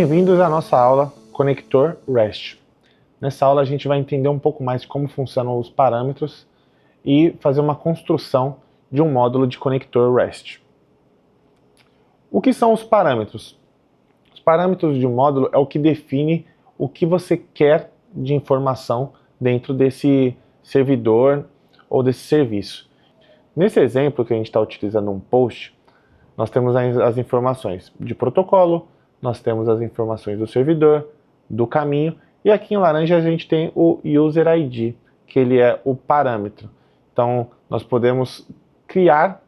Bem-vindos à nossa aula Conector REST. Nessa aula a gente vai entender um pouco mais de como funcionam os parâmetros e fazer uma construção de um módulo de conector REST. O que são os parâmetros? Os parâmetros de um módulo é o que define o que você quer de informação dentro desse servidor ou desse serviço. Nesse exemplo que a gente está utilizando um post, nós temos as informações de protocolo, nós temos as informações do servidor, do caminho, e aqui em laranja a gente tem o User ID, que ele é o parâmetro. Então, nós podemos criar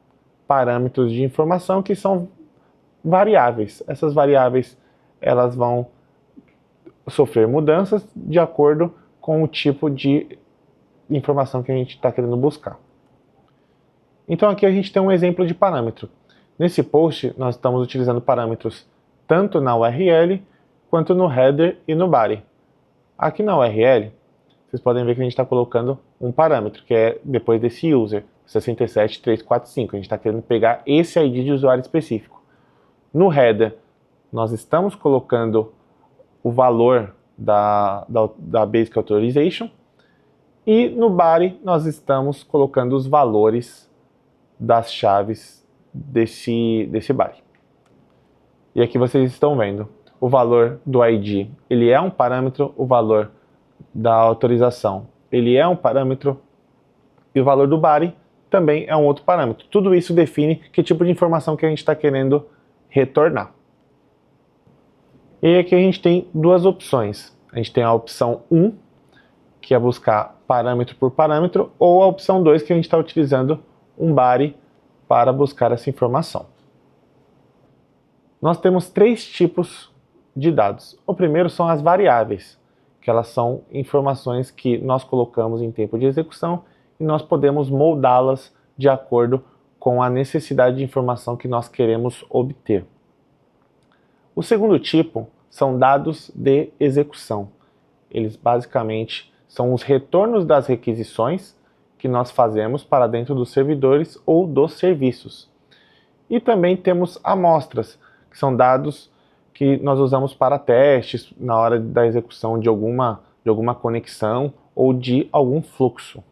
parâmetros de informação que são variáveis. Essas variáveis elas vão sofrer mudanças de acordo com o tipo de informação que a gente está querendo buscar. Então aqui a gente tem um exemplo de parâmetro. Nesse post nós estamos utilizando parâmetros tanto na URL quanto no header e no body. Aqui na URL, vocês podem ver que a gente está colocando um parâmetro, que é depois desse user, 67345. A gente está querendo pegar esse ID de usuário específico. No header, nós estamos colocando o valor da Basic Authorization. E no body, nós estamos colocando os valores das chaves desse body. E aqui vocês estão vendo o valor do ID, ele é um parâmetro, o valor da autorização, ele é um parâmetro, e o valor do body também é um outro parâmetro. Tudo isso define que tipo de informação que a gente está querendo retornar. E aqui a gente tem duas opções. A gente tem a opção 1, que é buscar parâmetro por parâmetro, ou a opção 2, que a gente está utilizando um body para buscar essa informação. Nós temos três tipos de dados. O primeiro são as variáveis, que elas são informações que nós colocamos em tempo de execução e nós podemos moldá-las de acordo com a necessidade de informação que nós queremos obter. O segundo tipo são dados de execução. Eles basicamente são os retornos das requisições que nós fazemos para dentro dos servidores ou dos serviços. E também temos amostras, que são dados que nós usamos para testes na hora da execução de alguma conexão ou de algum fluxo.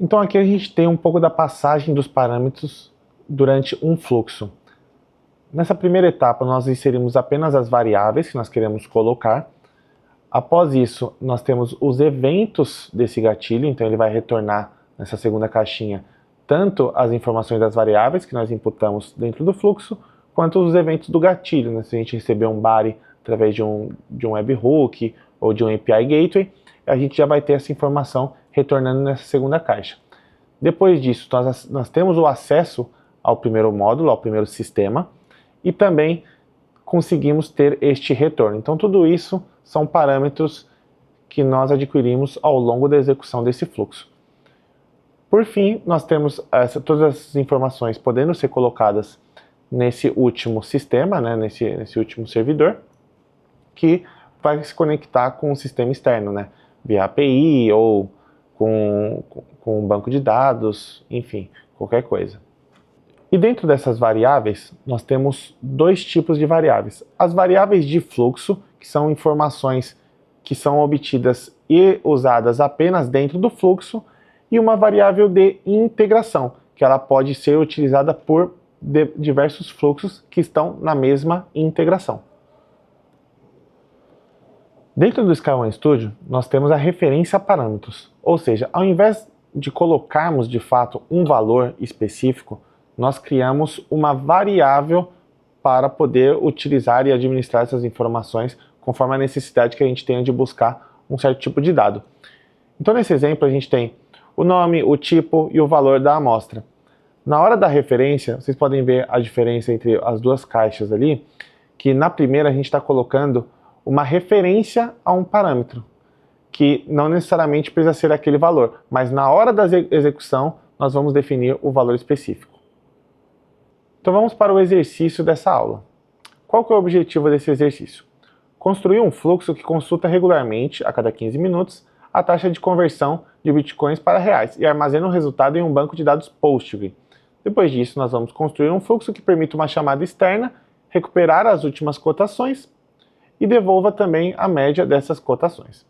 Então aqui a gente tem um pouco da passagem dos parâmetros durante um fluxo. Nessa primeira etapa nós inserimos apenas as variáveis que nós queremos colocar. Após isso nós temos os eventos desse gatilho, então ele vai retornar nessa segunda caixinha tanto as informações das variáveis que nós inputamos dentro do fluxo, quanto os eventos do gatilho, né? Se a gente receber um body através de um webhook ou de um API Gateway, a gente já vai ter essa informação retornando nessa segunda caixa. Depois disso, nós temos o acesso ao primeiro módulo, ao primeiro sistema, e também conseguimos ter este retorno. Então tudo isso são parâmetros que nós adquirimos ao longo da execução desse fluxo. Por fim, nós temos todas essas informações podendo ser colocadas nesse último sistema, né, nesse último servidor, que vai se conectar com o sistema externo, né, via API ou com um banco de dados, enfim, qualquer coisa. E dentro dessas variáveis, nós temos dois tipos de variáveis. As variáveis de fluxo, que são informações que são obtidas e usadas apenas dentro do fluxo, e uma variável de integração, que ela pode ser utilizada por diversos fluxos que estão na mesma integração. Dentro do SkyOne Studio, nós temos a referência a parâmetros, ou seja, ao invés de colocarmos de fato um valor específico, nós criamos uma variável para poder utilizar e administrar essas informações conforme a necessidade que a gente tenha de buscar um certo tipo de dado. Então nesse exemplo a gente tem o nome, o tipo e o valor da amostra. Na hora da referência, vocês podem ver a diferença entre as duas caixas ali, que na primeira a gente está colocando uma referência a um parâmetro, que não necessariamente precisa ser aquele valor, mas na hora da execução nós vamos definir o valor específico. Então vamos para o exercício dessa aula. Qual que é o objetivo desse exercício? Construir um fluxo que consulta regularmente, a cada 15 minutos, a taxa de conversão de bitcoins para reais e armazena o resultado em um banco de dados Postgre. Depois disso, nós vamos construir um fluxo que permite uma chamada externa recuperar as últimas cotações e devolva também a média dessas cotações.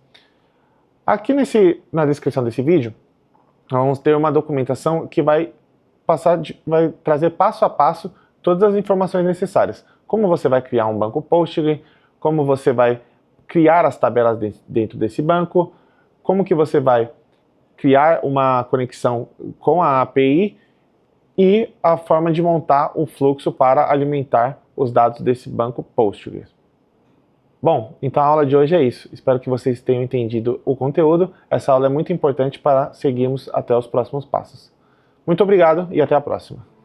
Aqui na descrição desse vídeo, vamos ter uma documentação que vai trazer passo a passo todas as informações necessárias. Como você vai criar um banco Postgre, como você vai criar as tabelas dentro desse banco, como que você vai criar uma conexão com a API e a forma de montar o fluxo para alimentar os dados desse banco Postgres. Bom, então a aula de hoje é isso. Espero que vocês tenham entendido o conteúdo. Essa aula é muito importante para seguirmos até os próximos passos. Muito obrigado e até a próxima.